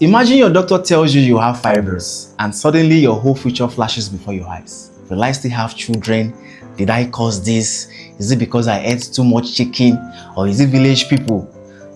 Imagine your doctor tells you you have fibroids and suddenly your whole future flashes before your eyes. Will I still have children? Did I cause this? Is it because I ate too much chicken? Or is it village people?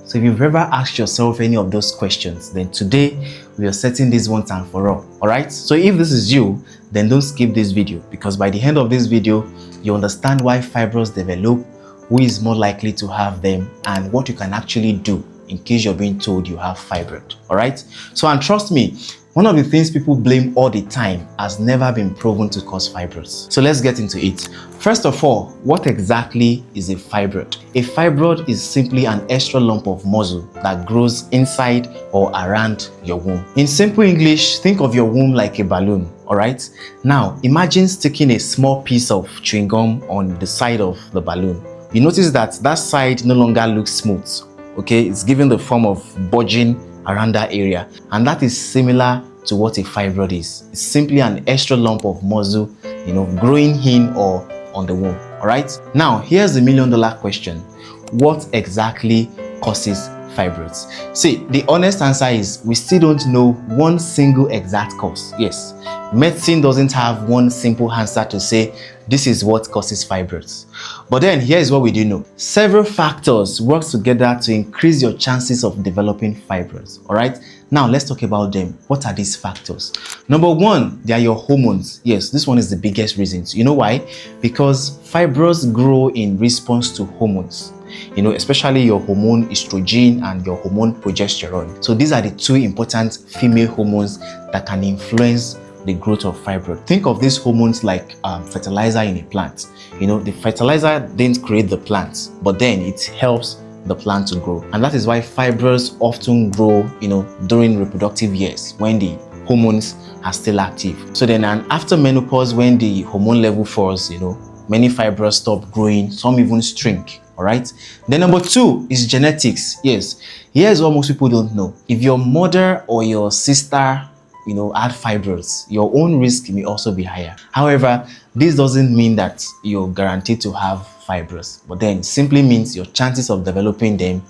So if you've ever asked yourself any of those questions, then today we are setting this once and for all. Alright? So if this is you, then don't skip this video, because by the end of this video, you understand why fibroids develop, who is more likely to have them, and what you can actually do in case you're being told you have fibroid. All right? So, and trust me, one of the things people blame all the time has never been proven to cause fibroids. So let's get into it. First of all, what exactly is a fibroid? A fibroid is simply an extra lump of muscle that grows inside or around your womb. In simple English, think of your womb like a balloon. All right? Now, imagine sticking a small piece of chewing gum on the side of the balloon. You notice that side no longer looks smooth. Okay, it's given the form of budging around that area, and that is similar to what a fibroid is. It's simply an extra lump of muscle, growing in or on the womb. All right. Now, here's the $1 million question: what exactly causes fibroids? See, the honest answer is we still don't know one single exact cause. Yes, medicine doesn't have one simple answer to say this is what causes fibroids. But then here's what we do know. Several factors work together to increase your chances of developing fibroids. All right. Now let's talk about them. What are these factors? Number one, they are your hormones. Yes, this one is the biggest reason. You know why? Because fibroids grow in response to hormones. Especially your hormone estrogen and your hormone progesterone. So these are the two important female hormones that can influence the growth of fibroid. Think of these hormones like fertilizer in a plant. The fertilizer didn't create the plant, but then it helps the plant to grow. And that is why fibroids often grow, during reproductive years when the hormones are still active. So then, and after menopause, when the hormone level falls, many fibroids stop growing, some even shrink. All right. Then number two is genetics. Yes, here's what most people don't know. If your mother or your sister had fibroids, your own risk may also be higher. However, this doesn't mean that you're guaranteed to have fibroids, but then simply means your chances of developing them,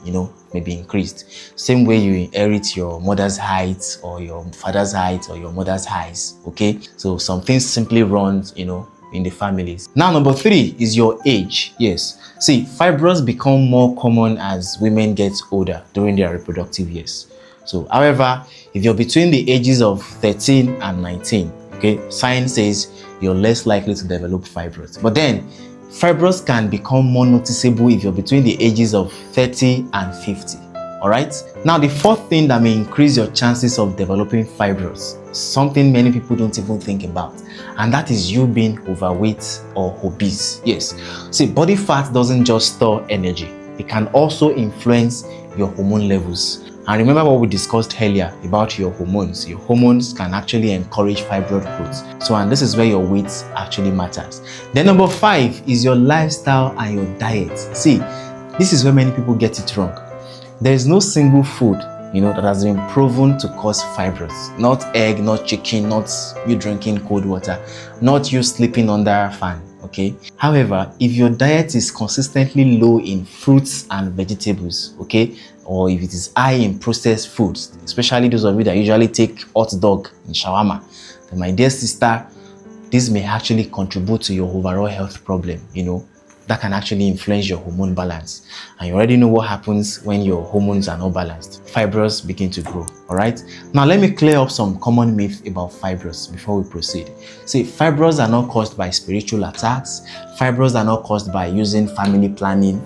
may be increased. Same way you inherit your mother's height or your father's height or your mother's height. Okay, so some things simply run, in the families. Now, number three is your age. Yes, see, fibroids become more common as women get older during their reproductive years. So, however, if you're between the ages of 13 and 19, okay, science says you're less likely to develop fibroids. But then, fibroids can become more noticeable if you're between the ages of 30 and 50. All right? Now, the fourth thing that may increase your chances of developing fibroids, something many people don't even think about, and that is you being overweight or obese. Yes. See, body fat doesn't just store energy. It can also influence your hormone levels. And remember what we discussed earlier about your hormones. Your hormones can actually encourage fibroid growth. So, and this is where your weight actually matters. Then number five is your lifestyle and your diet. See, this is where many people get it wrong. There is no single food, that has been proven to cause fibroids. Not egg, not chicken, not you drinking cold water, not you sleeping under a fan. Okay. However, if your diet is consistently low in fruits and vegetables, okay, or if it is high in processed foods, especially those of you that usually take hot dog and shawarma, then my dear sister, this may actually contribute to your overall health problem, that can actually influence your hormone balance. And you already know what happens when your hormones are not balanced. Fibroids begin to grow. All right. Now, let me clear up some common myths about fibroids before we proceed. See, fibroids are not caused by spiritual attacks. Fibroids are not caused by using family planning.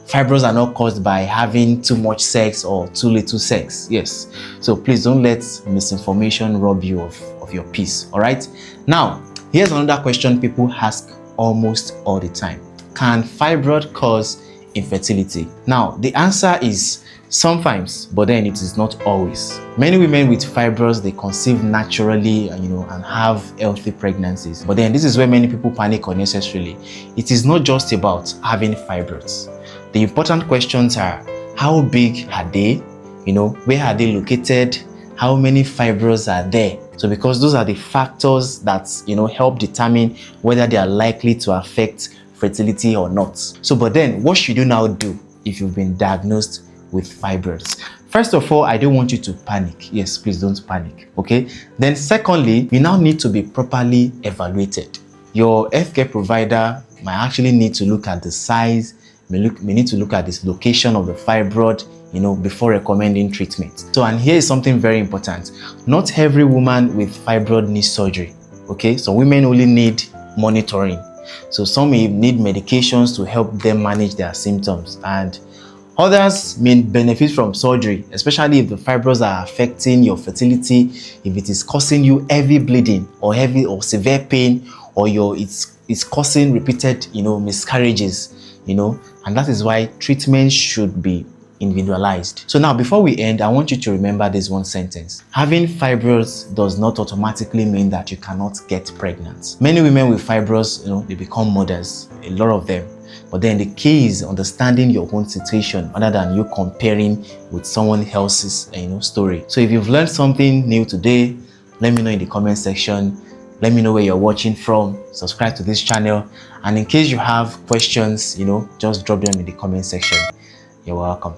Fibroids are not caused by having too much sex or too little sex. Yes. So please don't let misinformation rob you of your peace. All right. Now, here's another question people ask almost all the time. Can fibroid cause infertility? Now, the answer is sometimes, but then it is not always. Many women with fibroids, they conceive naturally, and have healthy pregnancies. But then this is where many people panic unnecessarily. It is not just about having fibroids. The important questions are, how big are they? Where are they located? How many fibroids are there? So because those are the factors that, help determine whether they are likely to affect fertility or not. So, but then what should you now do if you've been diagnosed with fibroids? First of all, I don't want you to panic. Yes, please don't panic. Okay. Then secondly, you now need to be properly evaluated. Your healthcare provider might actually need to look at the size, may need to look at this location of the fibroid, before recommending treatment. So, and here is something very important. Not every woman with fibroid needs surgery. Okay, so women only need monitoring. So some may need medications to help them manage their symptoms, and others may benefit from surgery, especially if the fibroids are affecting your fertility, if it is causing you heavy bleeding or heavy or severe pain, or it's causing repeated miscarriages, and that is why treatment should be individualized. So now, before we end, I want you to remember this one sentence. Having fibroids does not automatically mean that you cannot get pregnant. Many women with fibroids, they become mothers, a lot of them. But then the key is understanding your own situation other than you comparing with someone else's story. So if you've learned something new today, let me know in the comment section. Let me know where you're watching from. Subscribe to this channel. And in case you have questions, just drop them in the comment section. You're welcome.